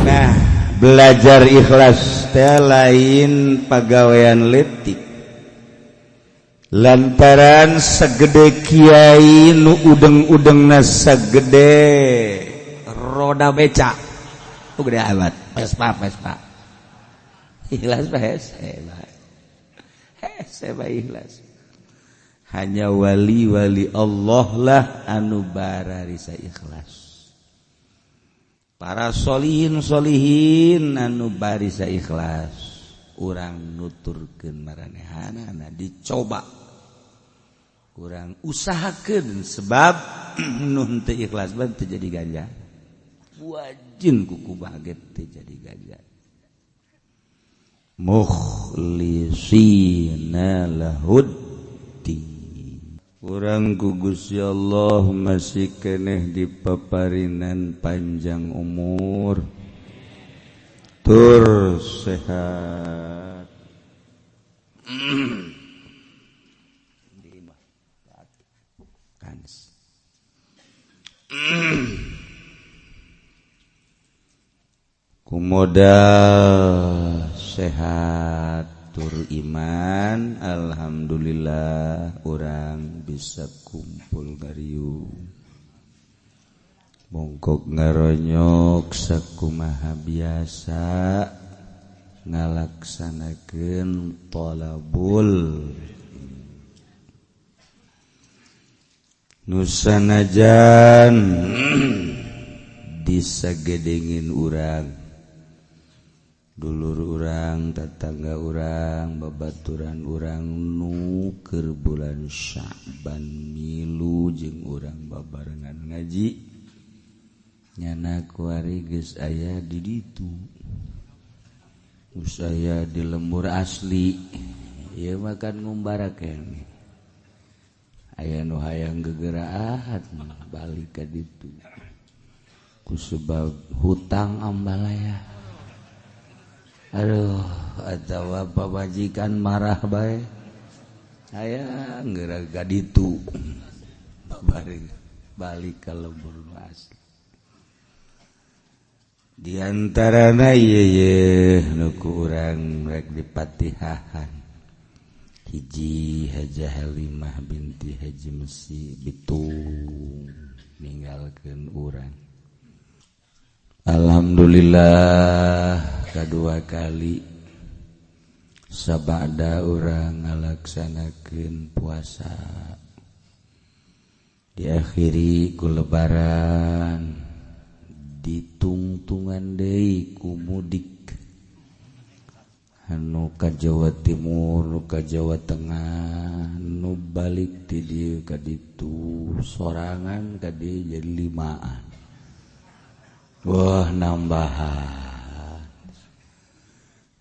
Nah, belajar ikhlas teh lain pagawean letik. Lantaran segede kiai nu udeng-udengna segede roda beca. Gede amat, Vespa. Ikhlas hese ikhlas. Hanya wali-wali Allah lah anu bararisa ikhlas. Para solihin anu barisa ikhlas, urang nuturkeun maranehanana dicoba, urang usahakeun sebab nun teu ikhlas ban teu jadi ganjar. Wajin kuku baget teu jadi ganjar. Mukhlisina lahuddin. Urang ku Gusti Allah masih keneh dipaparinan panjang umur, tur sehat. Kumodal sehat tur iman, alhamdulillah urang bisa kumpul ngariung. Bongkok ngaronyok sakumaha biasa ngalaksanakeun thalabul nu sanajan disagedengin urang, dulur urang, tetangga urang, babaturan urang nu keur bulan Sya'ban milu jeung urang babarengan ngaji, nyana kuari geus aya di ditu, geus aya di lembur asli. Ieu mah kan ngumbarakeun aya nu hayang gegeraan balik ka ditu kusebab hutang ambalaya. Aduh, atawa pabajikan marah bae, aya geura ditu balik ka lembur asli. Di antarana ieu nu ku urang rek dipatihahan, hiji Hajah Halimah binti Haji Mesi Bitung ninggalkeun urang. Alhamdulillah kadua kali sabada urang ngalaksanakeun puasa, diakhiri ku lebaran, ditungtungan deui ku mudik anu ka Jawa Timur, nu ka Jawa Tengah, nu balik ti dieu ka ditu sorangan ka dieu jadi limaan. Wah, nambahan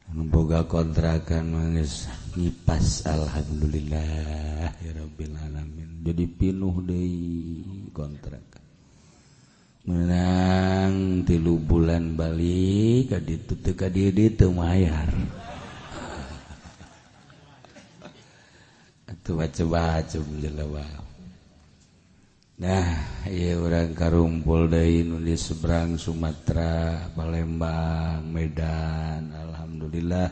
anu boga kontrakan mangis ngipas, alhamdulillah ya rabbil alamin, jadi pinuh deui kontrakan. Menang 3 bulan balik ka ditu teu ka dieu teu mayar. Atuh baca-baca jelema. Nah, ieu urang karumpul deui nu di seberang Sumatera, Palembang, Medan. Alhamdulillah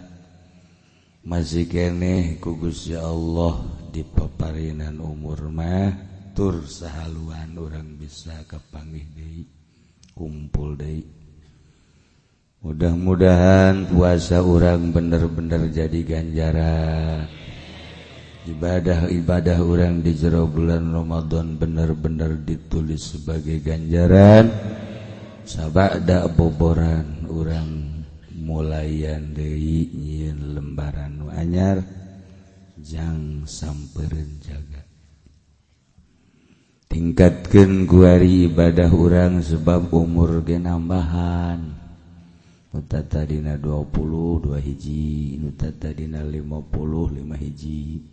masih keneh ku Gusti Allah dipaparinan umur mah tur sahaluan urang bisa kapanggih deui, kumpul deui. Mudah-mudahan puasa urang bener-bener jadi ganjaran. Ibadah urang di jero bulan Ramadan bener-bener ditulis sebagai ganjaran. Sabada boboran urang mulayan deui nyieun lembaran nu anyar, jang sampeureun jaga. Tingkatkeun kuari ibadah urang sebab umur ge nambahan. Nu tadina 20 2 hiji, nu tadina 50 5 hiji,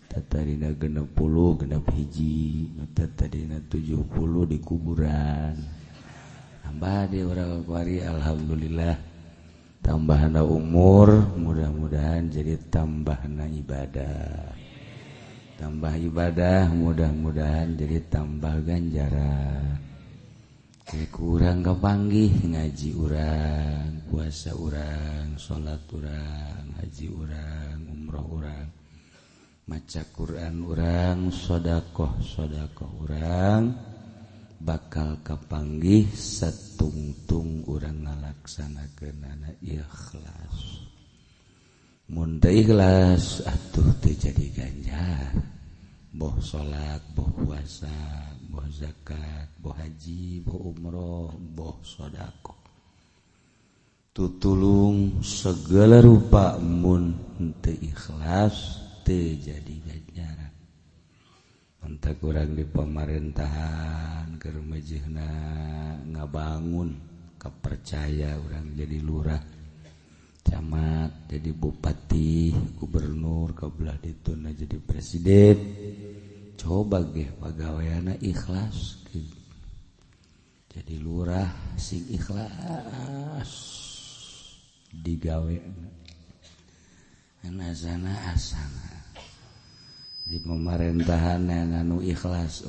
tadina 60 genep hiji, nu tadina 70 di kuburan. Tambah di urang kuari alhamdulillah tambahna umur, mudah-mudahan jadi tambahna ibadah. Tambah ibadah mudah-mudahan jadi tambah ganjaran. kurang kepanggih ngaji urang puasa urang salat urang haji urang umroh urang maca Quran urang sedekah urang bakal kepanggih satungtung urang ngalaksanakeunana ikhlas mun teu ikhlas atuh teu jadi ganjar boh salat boh puasa boh zakat boh haji boh umroh boh sedekah tutulung segala rupa mun teu ikhlas teu jadi ganjaran entak urang di pemerintahan keur mejehna ngabangun kapercaya urang jadi lurah camat jadi bupati gubernur kabelah dituna jadi presiden coba ge pagaweana ikhlas jadi lurah sing ikhlas digawe anasana asana di pemerintahan yang anu ikhlas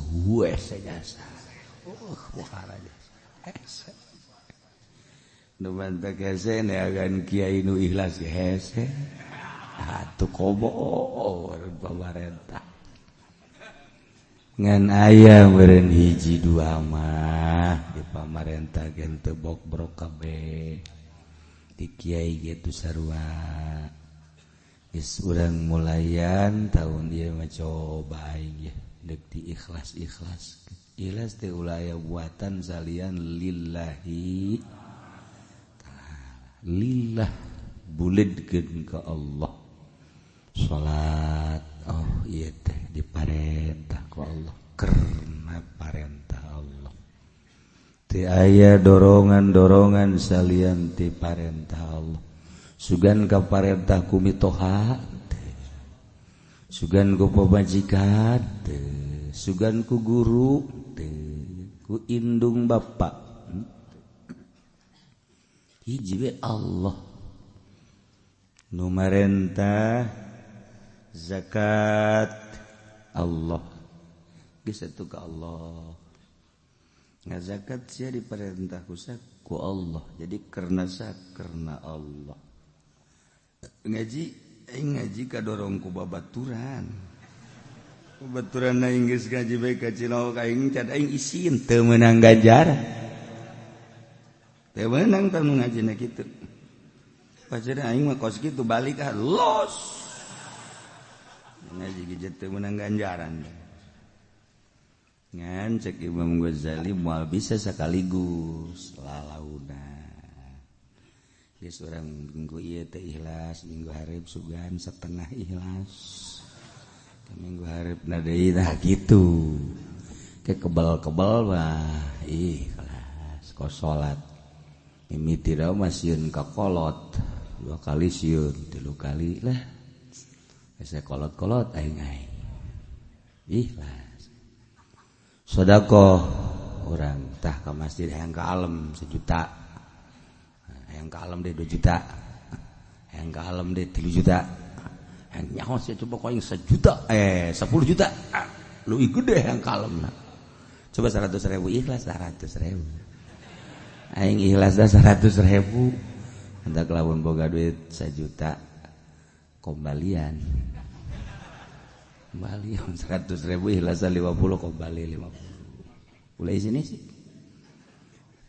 jasa bukhara jasa numan tak hese neagan kiai nu ikhlas hese atuh kobo pemerintah ngan aya meureun hiji dua mah di pamarentah gen teu bok-brok kabeh di kiai gitu sarua geus urang mulayan tahun ieu mah coba aing ye deuk di ikhlas teh ulah aya buatan salian lillahi lillah buledkeun ka Allah salat oh ieu teh diparentah ku Allah karena parentah Allah teu aya dorongan salian ti parentah Allah sugan ka parentah ku mitoha teu sugan ku pamajikan teu sugan ku guru teu ku indung bapa hiji we Allah nu marentah zakat Allah geus atuh ka Allah ngazakat sia diperintah ku Allah jadi karena Allah ngaji kadorong ku babaturan aing geus ngaji bae ka Cilaok aing can aing isin teu meunang ganjaran teu meunang tanu ngajina kitu paceuna aing mah kos kitu balik los ngaji ge teu meunang ganjaran ngan cek Imam Ghazali moal bisa sekaligus lalauna geus urang minggu ieu teh ikhlas minggu hareup sugan setengah ikhlas minggu hareup deui tah kitu ke kebal-kebal mah ikhlas kos salat mimiti da mah sieun ka kolot 2 kali sieun 3 kali lah geus kolot-kolot aing ikhlas sedekah urang tah ka masjid hayang ka alam 1 juta hayang ka alam deh 2 juta hayang ka alam deh 3 juta hayang nyaho sih coba kau yang 1 juta 10 juta lu ikut deh hayang ka alam nah coba 100.000 ikhlas 100.000 aing ikhlas dah 100.000 hendak lamun boga duit 1 juta kembalian 100.000 ikhlas 50 kembali 50 ulah sini sih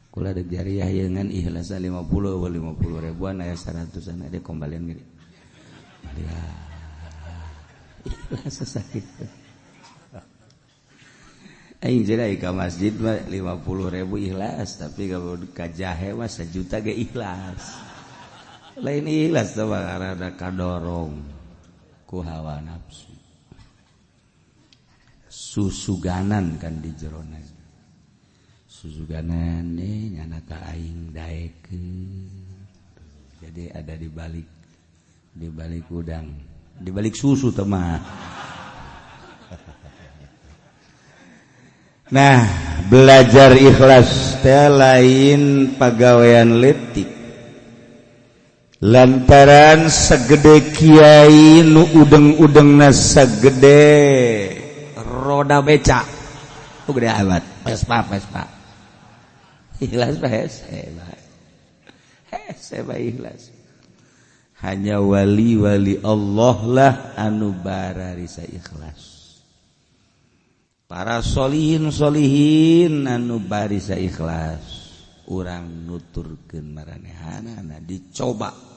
kula deuk jariah ieu ngan ikhlas 50 ribuan aya 100an ade kembalian gede ya ikhlas sakit aing jadi ka masjid mah 50.000 ikhlas tapi kalau ka jahe mah 1 juta ge ikhlas lain ikhlas teh karana kadorong ku hawa nafsu susuganan kan di jerona susuganan nyana ka aing daekeun jadi ada di balik udang di balik susu teh mah nah, belajar ikhlas teh lain pagawean letik. Lantaran sagede kiai nu udeng-udengna sagede roda beca. Oh gede amat, Vespa. Ikhlas ikhlas. Hanya wali-wali Allah lah anu bararisa ikhlas. Para solihin anu barisa ikhlas. Urang nuturkeun maranehanana dicoba.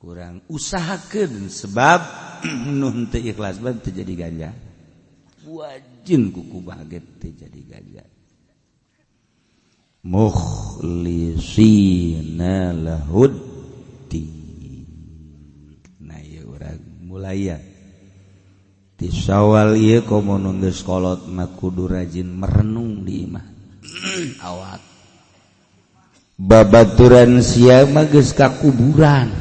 Urang usahakeun sebab nun teu ikhlas mah teu jadi ganja. Wajin kuku baget teu jadi ganja. Mukhlisina lahuddin. Nah ieu urang mulai ya. Di Syawal ieu komo nu geus kolot mah kudu rajin merenung di imah. Awak babaturan sia mah geus ka kuburan.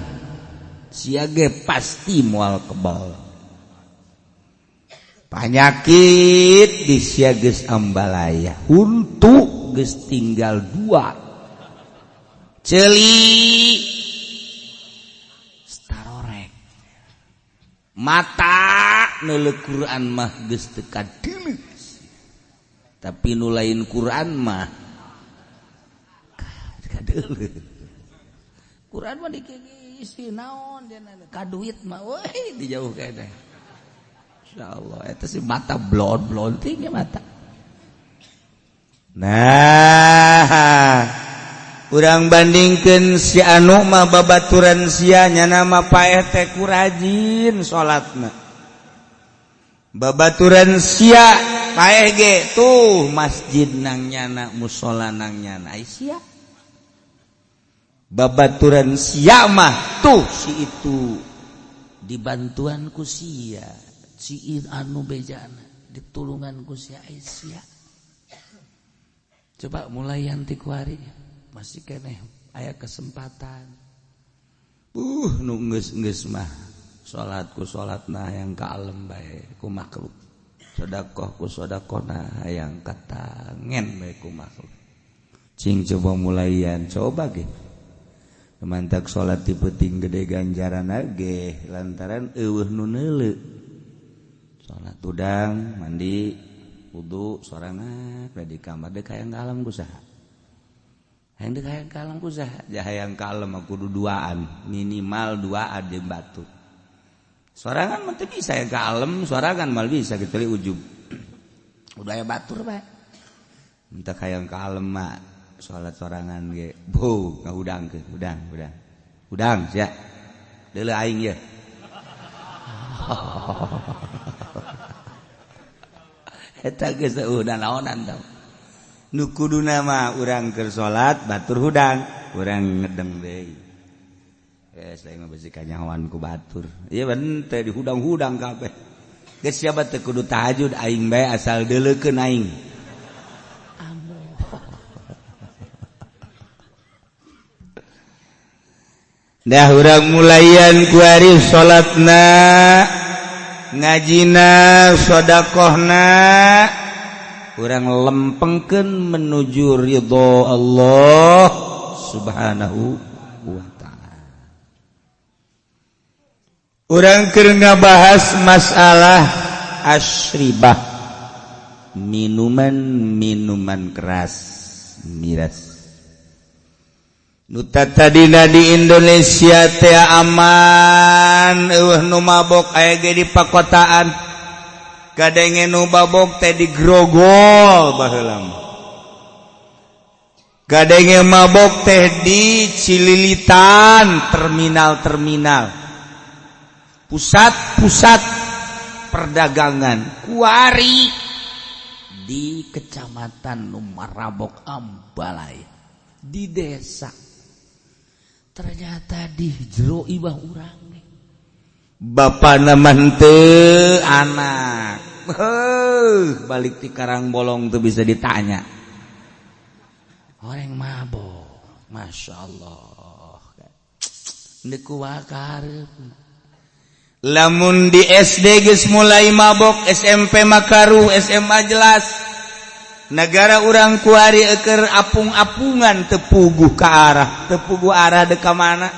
Sia ge pasti moal kebal. Panyakit di sia geus ambalaya. Huntu geus tinggal 2. Ceuli starorek. Mata neuleuh Quran mah geus teu kadeuleuh. Tapi nu lain Quran mah kadeuleuh. Quran mah dikisi naon ka duit mah weuy dijauh kae teh. Insyaallah eta si mata blon-blonting ya mata. Nah, urang bandingkeun si anu mah babaturan sia nya mah paeh teh ku rajin salatna. Babaturan sia paeh ge tuh masjid nang nyana mushola nang nyana ai sia. Babaturan sia mah tuh si itu dibantuan ku sia, si anu bejana ditulungan ku sia ai sia. Coba mulai yanti kuari masih keneh aya kesempatan. Nu geus mah salat ku salatna hayang kalem bae ku makhluk. Sedekah ku sedekahna hayang katangen bae ku makhluk. Cing coba mulaian coba ge. Mantak salat ti peuting gede ganjaranna ge lantaran eueuh nu neuleuh. Salat udang, mandi, wudu, sorangan di kamar deuk hayang kalem ku saha? Hayang deuk hayang kalem ku saha? Ja hayang kalem mah kudu duaan, minimal 2 jeung batur. Sorangan mah teu bisa hayang kalem, sorangan mah bisa kecuali ujub. Udah aya batur bae. Mentak hayang kalem mah salat sorangan ge bo ngahudangkeun udang sia deuleu aing ye eta geus udah naonan tah nu kuduna mah urang keur salat batur hudang urang ngedeng deui lain mah bisi kanyahoan ku batur ieu ben teh dihudang-hudang kabeh geus sia teh kudu tahajud aing bae asal deuleukeun aing. Dah urang mulayan ku ari salatna ngajina sedekahna urang lempengkeun menuju ridho Allah Subhanahu wa taala. Urang keur ngabahas masalah asyribah, minuman keras miras. Nuta tadina di Indonesia teh aman, eueuh nu mabok aya ge di pakotaan. Kadenge nu mabok teh di Grogol baheula. Kadenge mabok teh di Cililitan, terminal-terminal. Pusat-pusat perdagangan kuari di Kecamatan Numarabok Ambalaya di desa. Ternyata di jero ibah urang nih. Bapana mah teu anak. Balik ti Karang Bolong tuh bisa ditanya. Orang mabok, Masya Allah. Neku wakarep. Lamun di SD geus mulai mabok, SMP makaru, SMA jelas. Negara urang kuari eker apung-apungan tepuguh ke arah, tepuguh arah deka mana?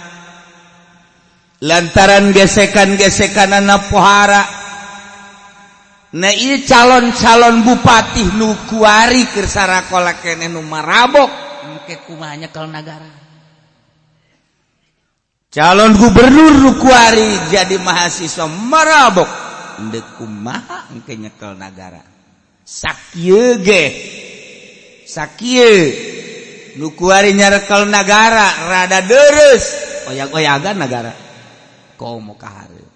Lantaran gesekan-gesekanana pohara. Nah ieu calon-calon bupati nu kuari keur sarakola keneh nu marabok engke kumaha nyekel nagara. Calon gubernur nu kuari jadi mahasiswa marabok endeu kumaha engke nyekel nagara. Sakieu ge sakieu nu kuari nyarekel nagara rada deres oyag-oyagan nagara komo kahareu.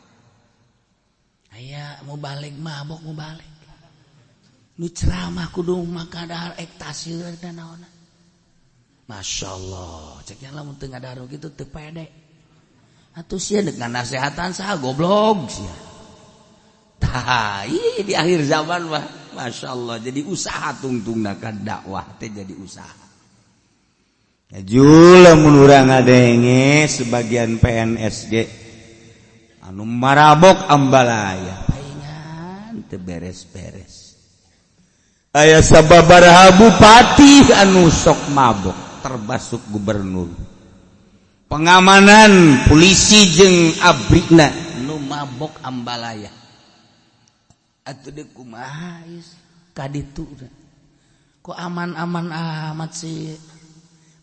Aya mau balik mabok mau balik. Nu ceramah kudu makadahar ekstasi dan naonna. Masyaallah, ceknya lamun teu ngadaro kitu teu pede. Atuh sia deuk nganasehatan saha goblok sia. Tah, ieu di akhir zaman mah masyaallah jadi usaha tungtungna ka dakwah teh jadi usaha. Jula mun urang ngadenge sebagian PNS ge anu marabok ambalaya paingan teu beres-beres. Aya sababaraha bupati anu sok mabok termasuk gubernur. Pengamanan polisi jeung abrina nu mabok ambalaya. Atuh deuk kumaha geus kaditu. Kok aman-aman amat sih.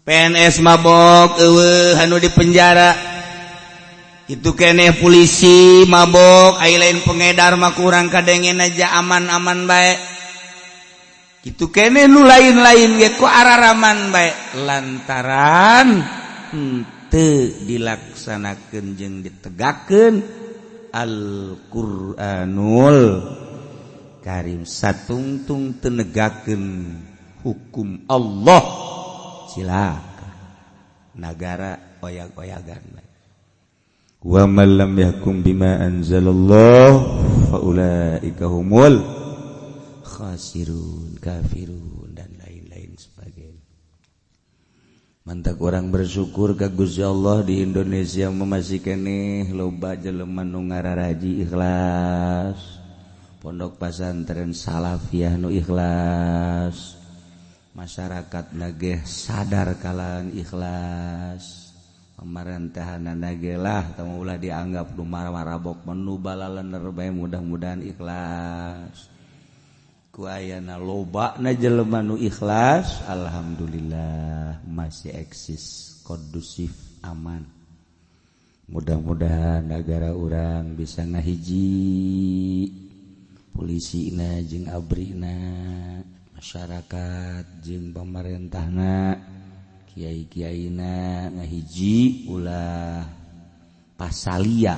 PNS mabok eueuh anu di penjara. Itu keneh polisi mabok, aya lain pengedar mah kurang kadengen aja aman-aman bae. Itu keneh nu lain-lain ge ku araraman bae lantaran teu dilaksanakeun jeung ditegakkeun Al-Qur'anul Karim satungtung teu negakeun hukum Allah cilaka nagara oyag-oyagan bae. Wa man lam yahkum bima anzalallah faulaika humul khasirun kafirun dan lain-lain sebagainya. Mantak orang bersyukur ka Gusti Allah di Indonesia masih keneh loba jelema nu ngararaji ikhlas, pondok pesantren salafiyah nu ikhlas, masyarakat nage sadar kalan ikhlas. Pemerintahanana ge lah teu ulah dianggap nu marabok menu balalener bae mudah-mudahan ikhlas. Ku ayana lobana jelema nu ikhlas alhamdulillah masih eksis kondusif aman. Mudah-mudahan negara urang bisa ngahiji polisina jeung abrina, masyarakat jeung pamarentahna kiai-kiaina ngahiji ulah pasalia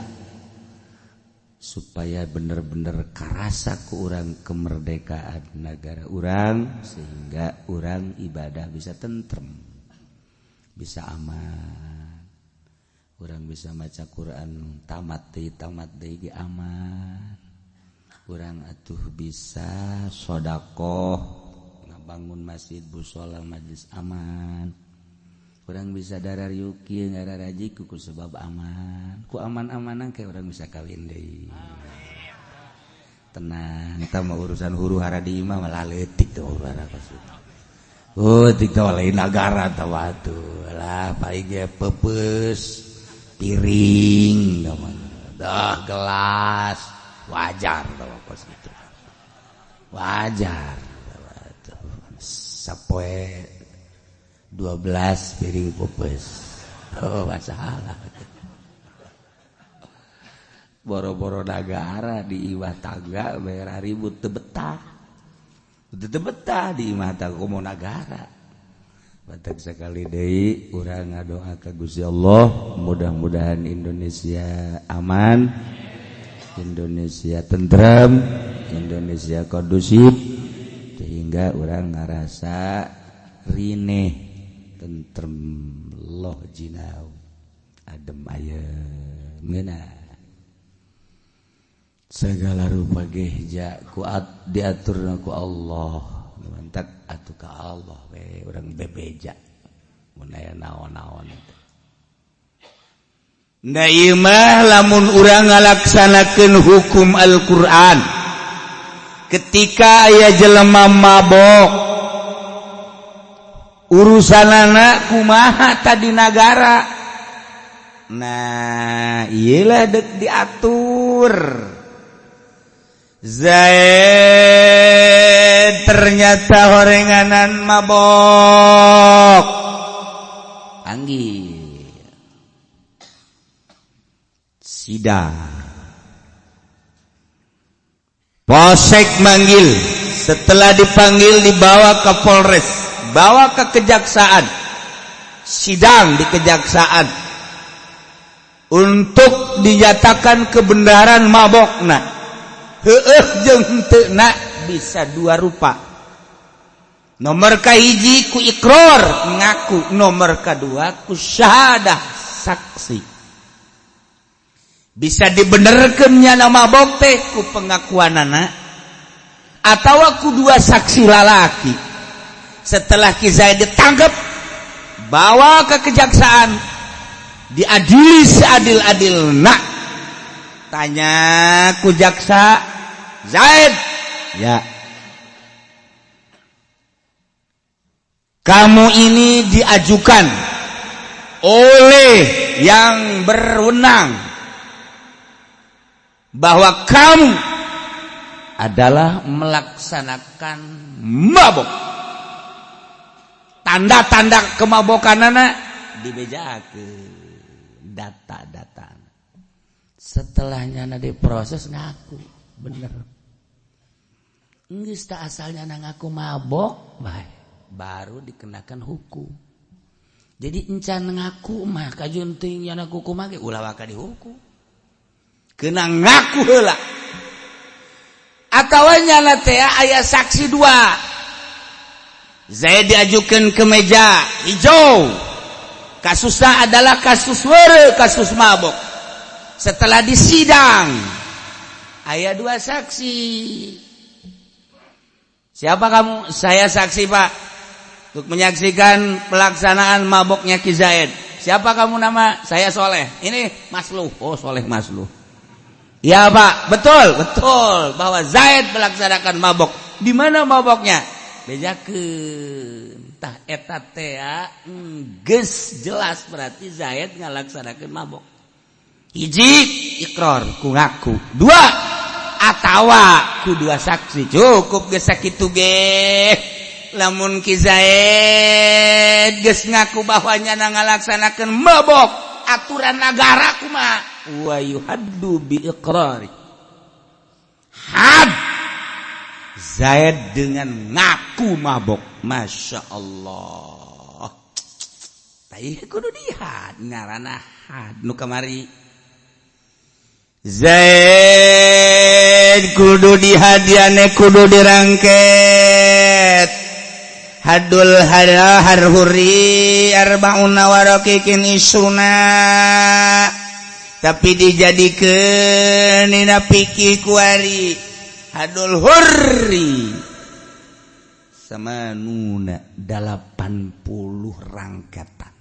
supaya bener-bener karasa ku urang kemerdekaan negara urang sehingga urang ibadah bisa tentrem, bisa aman. Urang bisa maca Quran tamat deui ge aman. Urang atuh bisa sedekah ngabangun masjid mushola majlis aman. Urang bisa darar yuki ngararaji ku sebab aman. Ku aman-amanan ke urang bisa kawin deui. Tenang, eta mah urusan huru hara di imah malah leutik teh urang kasih. Oh, tika lain negara teh atuh. Lah paling ge peupeus piring dah gelas wajar teh kos kitu. Wajar. Sapoe 12 piring pupus. Oh masalah. Boro-boro negara di iwah tangga bayar ribut teu betah. Teu betah di imah tangga komo negara. Batak sekali deui urang ngadoa ka Gusti Allah mudah-mudahan Indonesia aman, Indonesia tentrem, Indonesia kondusif sehingga urang ngarasa rineh tentrem loh jinau adem ayem ngeunah segala rupa ge kuat diaturna ku Allah mantak atuh ka Allah we urang bebeja mun aya naon-naon da ieu mah lamun urang ngalaksanakeun hukum Al-Qur'an ketika aya jelema mabok urusanana kumaha tadi negara. Nah, iyalah dek diatur. Zaid ternyata horenganan mabok. Panggil. Sidang. Polsek manggil. Setelah dipanggil dibawa ke Polres, bawa ke kejaksaan. Sidang di kejaksaan untuk dinyatakan kebenaran mabokna. Heueuh jeung henteu bisa dua rupa. Nomor kahiji ku ikror ngaku, nomor kedua ku syahadah saksi. Bisa dibenerkeun nya mabok teh ku pengakuanana atawa ku dua saksi lalaki. Setelah Ki Zaid ditangkap, bawa ke kejaksaan, diadili seadil-adilna. Tanya ku jaksa, Zaid, ya, kamu ini diajukan oleh yang berwenang bahwa kamu adalah melaksanakan mabok. Tanda-tanda kemabokanana dibejakeun data-data. Setelahnya diproses ngaku bener. Geus tah asalnya ngaku mabok, baru dikenakan hukum. Jadi encan ngaku mah kajunting yang ngaku kumaha ge ulah waka dihukum. Kena ngaku heula. Atawa nyana teh aya saksi dua. Zaid diajukan ke meja hijau. Kasusnya adalah kasus were, kasus mabok. Setelah disidang, aya dua saksi. Siapa kamu? Saya saksi, Pak, untuk menyaksikan pelaksanaan maboknya Ki Zaid. Siapa kamu nama? Saya Soleh. Ini Masluh. Oh, Soleh Masluh. Ya, Pak, betul bahwa Zaid melaksanakan mabok. Di mana maboknya? Bejakeun tah eta teh geus jelas berarti Zaid ngalaksanakeun mabok. Hiji ikrar ku ngaku, dua atawa ku dua saksi. Cukup geus sakitu ge. Lamun Ki Zaid geus ngaku bahwa nyana ngalaksanakeun mabok, aturan negara kumaha? Wa yuhaddu bi iqrari. Had Zaid dengan ngaku mabok. Masya Allah. Tapi kudu dihad ngarana had nu kamari. Zaid kudu dihadiane kudu dirangket. Hadul harhuri arbauna warakikin isuna. Tapi dijadikeun dina piki kuari. Hadul hurri sama nuna 80 rangketan.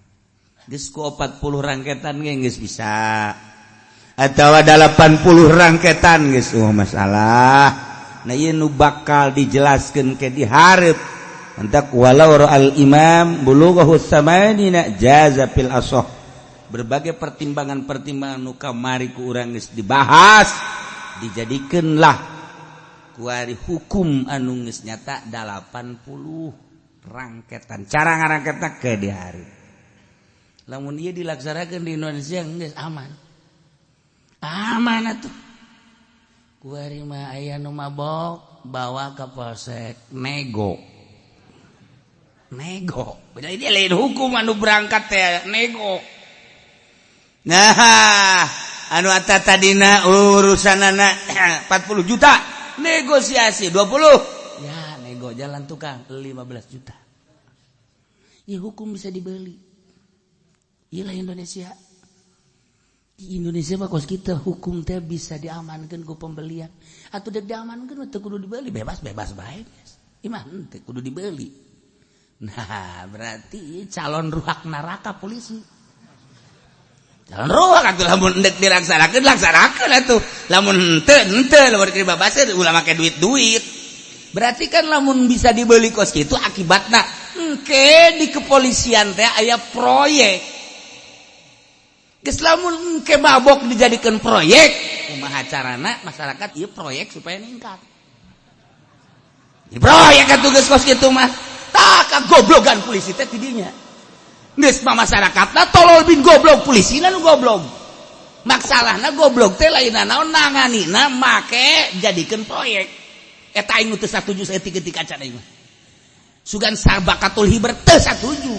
Geus ku 40 rangketan ge geus bisa. Atawa 80 rangketan geus masalah. Nah ieu nu bakal dijelaskeun ke di hareup. Antak walau al imam bulughahu samanina jaza fil ashah. Berbagai pertimbangan-pertimbangan nu kamari ku urang geus dibahas, dijadikeunlah kuari hukum anu geus nyata 80 rangketan. Cara ngarangketna ke di hari. Lamun ieu dilaksanakeun di Indonesia geus aman. Aman atuh. Kuari mah aya nu mabok bawa ka polsek nego. Beda ini lain hukum anu berangkat teh nego. Nah, anu eta tadina urusanana 40 juta. Negosiasi 20. Ya, nego jalan tukang 15 juta. Ya hukum bisa dibeli. Iyalah Indonesia. Di Indonesia mah kos kita hukum teh bisa diamankan ku pembelian. Atuh dek diamankan teh kudu dibeli, bebas bae. Imah teh kudu dibeli. Nah, berarti calon ruhak neraka polisi. Calon ruhak atuh lamun endek dilaksanakeun atuh. Lamun henteu lamun dibabaskeun ulah make duit. Berarti kan lamun bisa dibeli kos kitu akibatna engke di kepolisian teh aya proyek. Geus lamun engke mabok dijadikeun proyek, kumaha carana masyarakat ieu proyek supaya ningkat. Proyek atuh geus kos kitu mah. Tah kagoblogan polisi teh ti dinya. Geus mah masyarakatna tolol bin goblok, polisina nu goblok. Masalahna goblok teh lainna naon nanganina make jadikeun proyek. Eta aing teu satuju saeutik-eutik acan aing mah. Sugan sabakatul hiber teu satuju.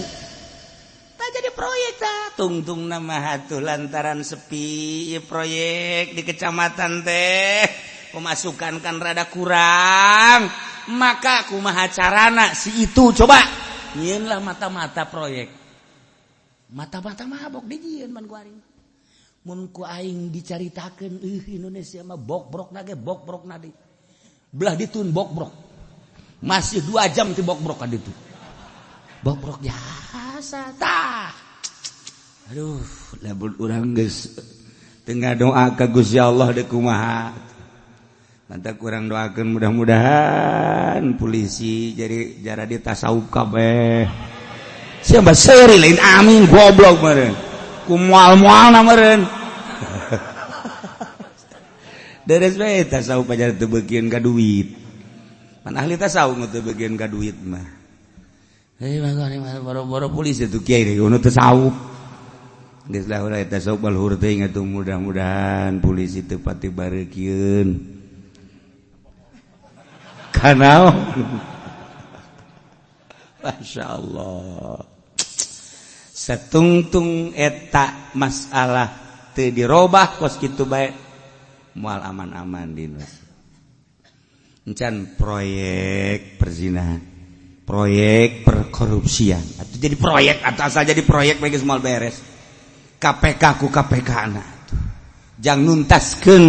Tah jadi proyek tah tungtung nama atuh lantaran sepi ieu proyek di kecamatan teh pemasukan kan rada kurang. Maka kumaha carana si itu coba nyieun lah mata-mata proyek. Mata-mata mabok dijieun man ku aing. Mun ku aing dicaritakeun Indonesia mah bok-brokna ge bok-brokna deui. Belah ditun bok-brok. Masih 2 jam ti bok-brok ka ditu. Bok-brok jasa tah. Aduh, lamun urang geus teu ngadoa ka Gusti Allah deuk kumaha. Mantap kurang doakeun mudah-mudahan polisi jadi jara ditasawuf kabeh. Siapa seri lain amin goblok meureun. Ku moal-moalna meureun. Deres bae tasawuf aja teu beukeun ka duit. Pan ahli tasawuf teu beukeun ka duit mah. Makanya boro-boro polisi tuh kiai deh nu tasawuf. Geus lah urang tasawuf balhur teh ngatuh mudah-mudahan polisi teu pati bareukieun. Kanaon? Masya Allah. Setungtung eta masalah teu dirobah kos kitu bae moal aman-aman di Indonesia. Encan proyek perzinahan, proyek perkorupsian, atau jadi proyek atau asal jadi proyek bagi semua beres. KPK ku KPK na jang nuntaskeun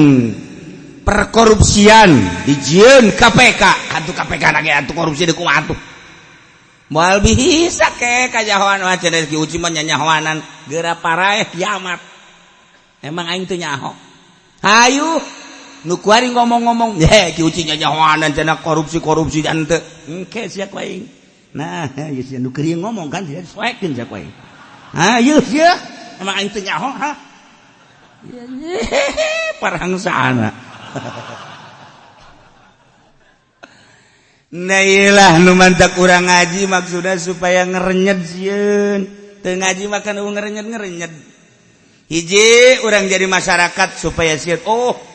perkorupsian dijieun KPK, atuh KPK na ge atuh korupsi deuk kumaha atuh. Moal bisa ke kajahoan mah cenah ki uci mah nyanyahoanan geura paraeh kiamat. Emang aing teu nyaho. Hayu nu kuari ngomong-ngomong, ki uci nyanyahoanan cenah korupsi dan teu. Engke sia ku aing. Nah, ieu sia nu keur ngomong kan dia soekeun sia ku aing. Hayu sia, emang aing teu nyaho ha. Parangsana. Nailah nu mantak urang ngaji maksudna supaya ngerenyet sieun. Teu ngaji makan ngerenyet. Hiji urang jadi masyarakat supaya sieun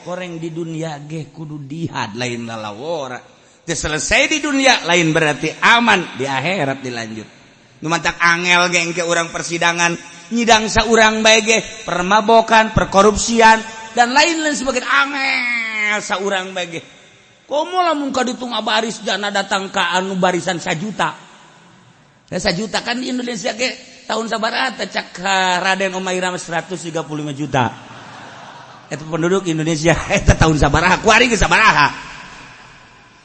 goreng di dunia ge kudu jihad lain lalawora. Teu selesai di dunia lain berarti aman di akhirat dilanjut. Nu mantak angel ge engke urang persidangan nyidang saurang bae ge permabokan, perkorupsian dan lain-lain sebagainya angel saurang bae ge. Komo lamun ka ditung baris dana datang ka anu barisan 1 juta. Ya 1 juta kan di Indonesia ge tahun sabaraha teh cak Raden Omairam 135 juta. Eta penduduk Indonesia eta tahun sabaraha kuari ge sabaraha.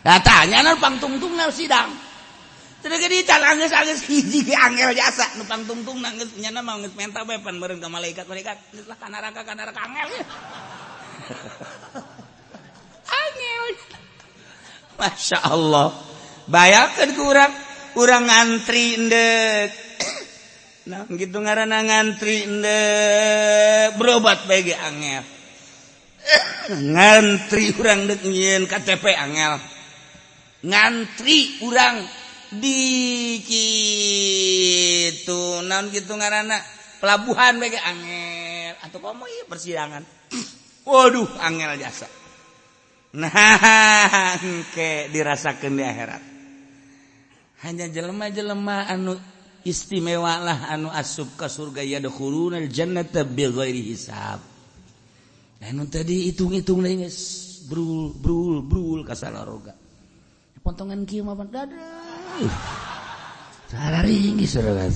Da tanya nu pangtungtungna sidang. Teu ge dican anggeus hiji ge angel jasa nu pangtungtungna geus nyana mah geus menta bae pan meureun ka malaikat geus lah ka neraka angel ya. Angel. Masya Allah. Bayangkan ku urang ngantri endek. Nah gitu ngaranna ngantri endek berobat bae ge angel. Ngantri urang deuk nyieun KTP angel. Ngantri urang di kitu naon kitu ngaranna pelabuhan bae ge angel. Atuh komo ieu persidangan. Waduh angel jasa. Nah, engke dirasakeun di akhirat. Hanya jelema-jelema anu istimewa lah anu asup ka surga yadkhulunal jannata bighairi hisab. Anu tadi hitung-hitung deui geus brul ka salaroga. Pontongan kieu mah dadah. Sararinggi saudara.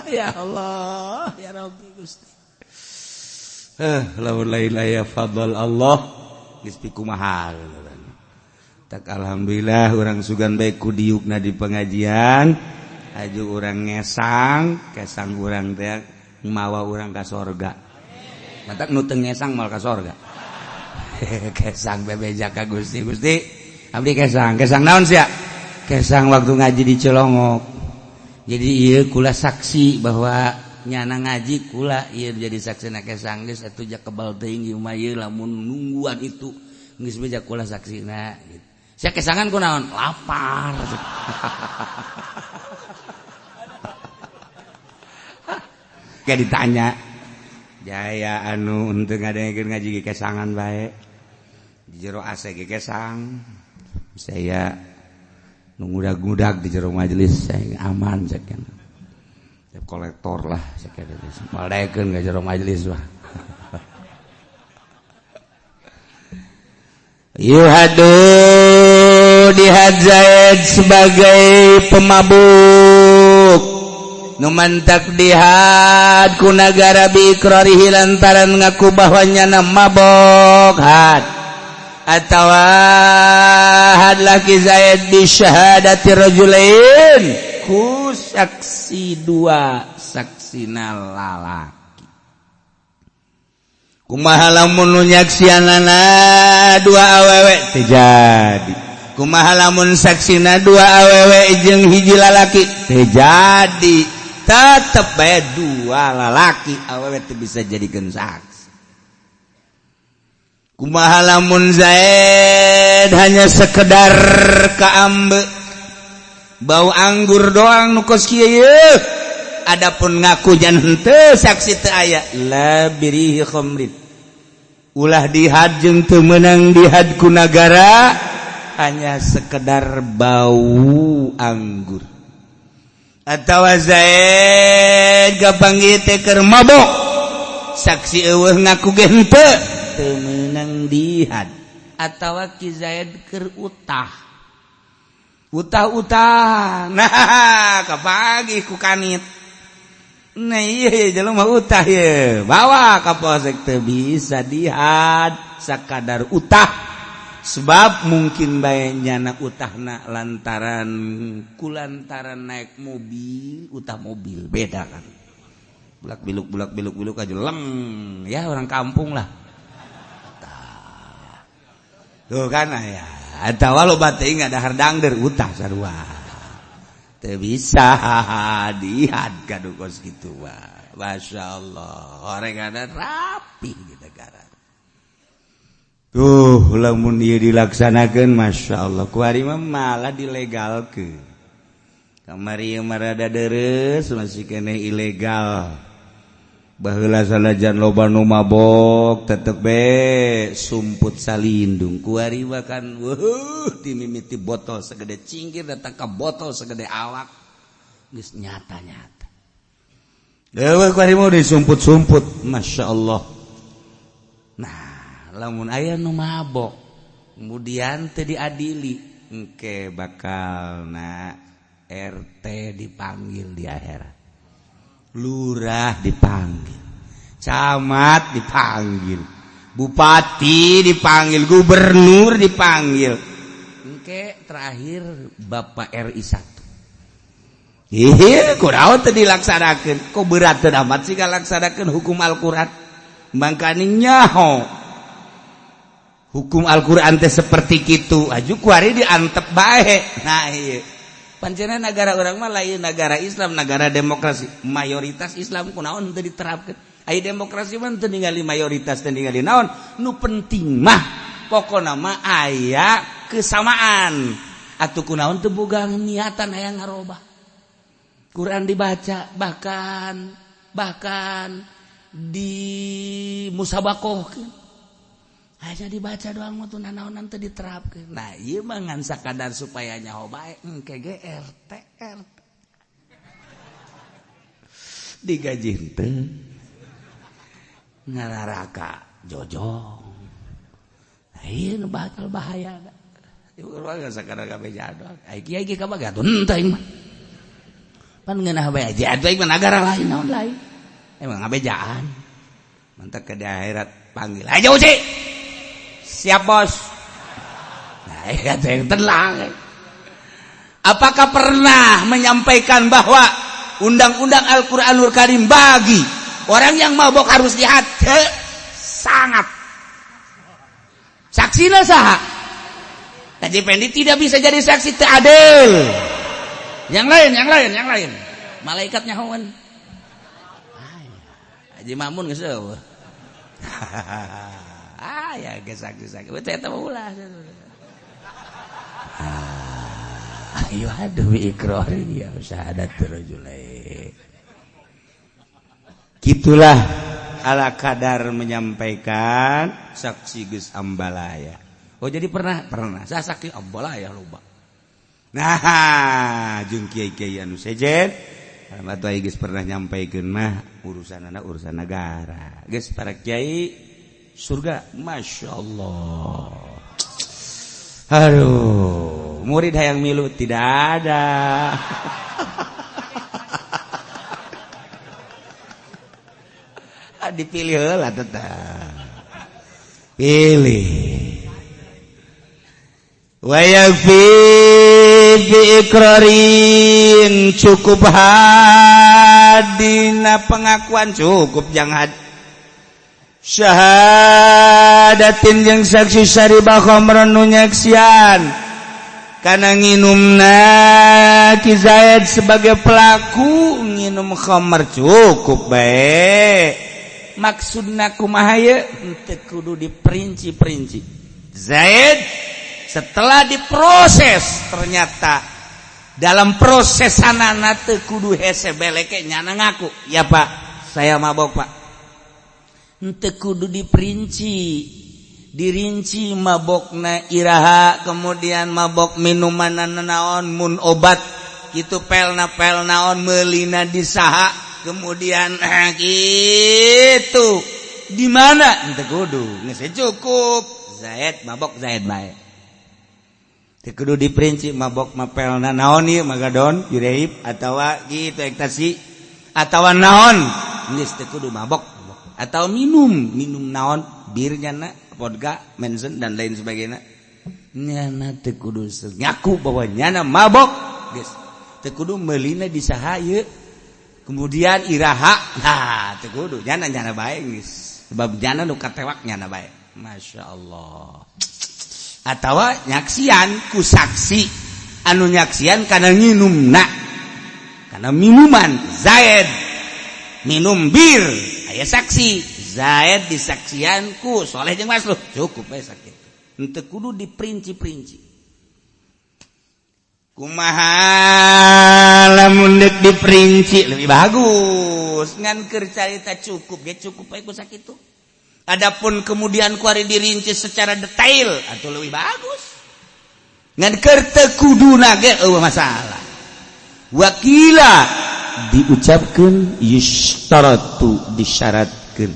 Ya Allah, ya Rabbi Gusti. Lawan lain aya fadl Allah geus pikumaha. Tak alhamdulillah urang sugan bae ku diukna di pengajian. Aju urang ngesang, kesang urang teh mawa urang ka sorga. Matak nu teu ngesang mal ka sorga. Kesang bebeja ka Gusti. Gusti, abdi kesang. Kesang naon sia? Kesang waktu ngaji di Cilongok. Jadi ieu kula saksi bahwa nyana ngaji kula ieu jadi saksina kesang geus atuh jak kebal teuing ieu mah ieu lamun nungguan itu geus beja kula saksina gitu. Sia kesangan kunaon? Lapar. Kayak ditanya jaya anu untuk ngadengekeun ngaji kesangan bae di jero AC ge kesang saya nungudag-ngudag di jero majelis saya aman sakeun debt kolektor lah sakeun maldaekeun ka jero majelis mah yuhadu dihadzaid sebagai pemabuk numantak dihad ku nagara biikrarihi lantaran ngaku bahwanya mabok had atawa had laki zaid bi syahadati rajulain ku saksi dua saksina lalaki kumaha lamun nyaksianana dua awewe terjadi kumaha lamun saksina dua awewe jeung hiji lalaki terjadi tetep bae dua lalaki awewe teu bisa jadikeun saksi. Kumaha lamun Zaid hanya sekedar kaambe bau anggur doang nu kos kieu adapun ngaku jan henteu saksi teu aya la birihi khamrin ulah dihad jeung teu meunang dihad ku nagara hanya sekedar bau anggur atawa Zaid gapanggih teh keur mabok saksi eueuh ngaku ge henteu teu meunang dihad atawa ki Zaid keur utah nah kapagi ku kanit nah ieu jelema utah ye bawa ka polsek teu bisa dihad sakadar utah sebab mungkin bae nyana utahna lantaran kulantaran naik mobil utah mobil beda kan bulak biluk aja leng ya orang kampung lah tuh kan ya atawa lo bateuing ada hardangder utah sarua teu bisa dihad kadu kos kitu mah masyaallah orangana rapi di negara. Lamun ieu dilaksanakeun masyaallah kuari mah malah dilegalkeun. Kamari mah rada deres masih keneh ilegal. Baheula sanajan loba nu mabok tetep be sumput salindung. Kuari mah kan dimimiti botol segede cingkir datang ka botol segede awak. Geus nyata-nyata. Dewe kuari mah disumput-sumput masyaallah. Lamun aya nu mabok kemudian teu diadili engke bakalna RT dipanggil di akhirat lurah dipanggil camat dipanggil bupati dipanggil gubernur dipanggil engke terakhir Bapak RI 1 kunaon teu dilaksanakeun kok berat teu amat sih ngalaksanakeun hukum Al-Qur'an mangkani nyaho hukum Al-Quran teh seperti kitu aju kuari diantep bae nah iya pancena negara urang mah lain negara Islam negara demokrasi mayoritas Islam kunaon teu diterapkeun aya demokrasi mah teu ningali mayoritas teu ningali naon nu penting mah pokona mah aya kesamaan atuh kunaon teu boga niatan aya ngarobah Quran dibaca bahkan di musabakohkeun hanya dibaca doang mah teu nanaonan teu diterapkeun. Nah, ieu mah ngan sakadar supaya nyaho bae engke ge RT. Digaji henteu. Ngalaraka jojong. Nah, ieu nu bakal bahaya. Ieu urang sakadar kabejaan doang. Ai kiai ge kabaga henteu aing mah. Pan ngeunah bae aja atuh aing mah nagara lain naon lain. Emang ngabejaan. Mantak ke di akhirat panggil. Ayo uci. Siap bos. Nah, yang tenang. Apakah pernah menyampaikan bahwa undang-undang Al-Quranul Karim bagi orang yang mabok harus dihad? Sangat. Saksina saha? Kaji Pendi tidak bisa jadi saksi teu adil. Yang lain. Malaikat nyahoan. Haji Mamun geus eueuh. Ya gesak-gesak. Teh eta ulah. Ayo aduh ikrari ya syahadatul rajulain. Gitulah ala kadar menyampaikan saksi geus ambalaya. Oh jadi pernah saksi ambalaya loba. Nah, jeung kiai-kiai anu sejen atuh geus pernah nyampaikeun mah urusanna urusan negara. Geus para kiai surga masyaallah. Aduh, murid hayang milu tidak ada. Dipilih heula tetap. Pilih. Wa yakfi bi iqrarin cukup hadina pengakuan cukup jangan syahadatin yang saksi saribah khamran nu nyaksian kana nginumna Ki Zaid sebagai pelaku nginum khamr cukup bae. Maksudna kumaha ye teu kudu diperinci-perinci. Zaid setelah diproses ternyata dalam proses anana teu kudu hese beleke nyana ngaku ya Pak saya mabok Pak teu kudu dirinci mabokna iraha kemudian mabok minuman naon mun obat kitu pelna naon meulina di saha kemudian gitu di mana teu kudu geus cukup Zaid mabok Zaid bae teu kudu diperinci mabok mapelna naon ieu magadon jureib atawa gitu ekstasi atawa naon geus teu kudu mabok atau minum naon bir nyana vodka Manson dan lain sebagainya nyana teu kudu ngaku bahwa nyana mabok geus teu kudu meulina di saha ieu kemudian iraha nah teu kudu nyana bae geus sebab nyana nu katewak nyana bae masyaallah atawa nyaksian ku saksi anu nyaksian kana nginumna kana minuman Zaid minum bir aya saksi Zaid disaksian ku Soleh jeung Masluh cukup bae sakitu henteu kudu diperinci-perinci kumaha lamun deuk diperinci lebih bagus ngan keur carita cukup ge cukup bae ku sakitu. Adapun kemudian kuari dirinci secara detail atau lebih bagus. Ngan keur teu kuduna ge eueuh masalah. Wakila diucapkeun yustaratu disyaratkeun.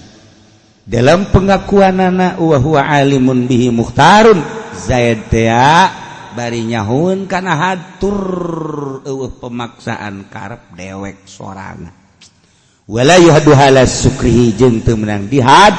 Dalam pengakuanana wa huwa alimun bihi mukhtarun Zaid teh bari nyahun kana hatur eueuh pemaksaan karep dewek sorangan. Wala yuhadu halas sukrihi jeung teu meunang dihad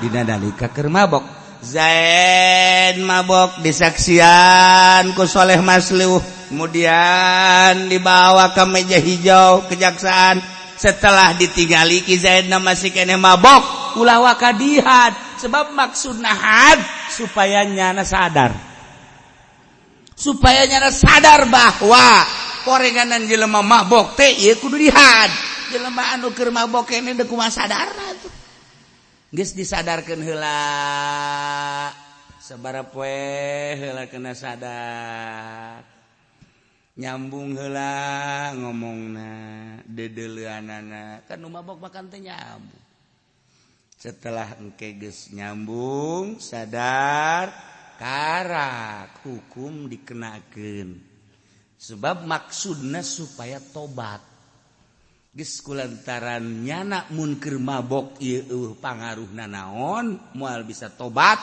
dina nalika keur mabok. Zaid mabok disaksian ku Soleh Masluh kemudian dibawa ke meja hijau kejaksaan setelah ditinggali Ki Zaid masih kene mabok ulah wakadihad sebab maksudna had supaya nyana sadar bahwa korenganan jelema mabok teh ieu kudu dihad jelema anu keur mabok kene deuk kumaha sadarna tuh geus disadarkeun heula sabaraha poe heula kena sadar nyambung heula ngomongna dedeleuanana kan nu mabok makan teh nyambung setelah engke geus nyambung sadar karak hukum dikenakeun sebab maksudna supaya tobat geus kulantaran nyana mun keur mabok ieu pangaruhna naon moal bisa tobat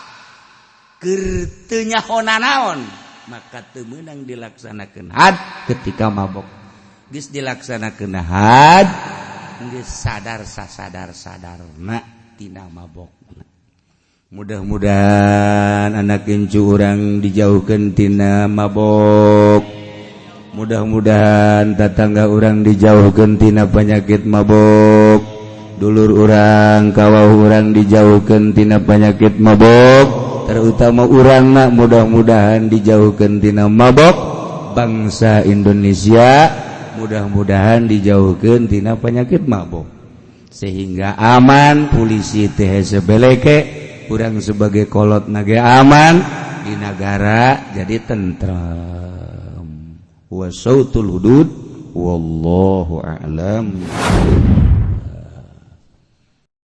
keur teu nyahona naon maka teu meunang dilaksanakeun had ketika mabok geus dilaksanakeun had geus sadar sadarna tina mabokna. Mudah-mudahan anak incu urang dijauhkeun tina mabok. Mudah-mudahan tetangga urang dijauhkeun tina penyakit mabok. Dulur urang, kawah urang dijauhkeun tina penyakit mabok. Terutama urangna mudah-mudahan dijauhkeun tina mabok. Bangsa Indonesia mudah-mudahan dijauhkeun tina penyakit mabok. sehingga aman polisi teh sebeleke urang sebagai kolot nage aman di negara jadi tentram wa sautul hudud wallahu a'lam.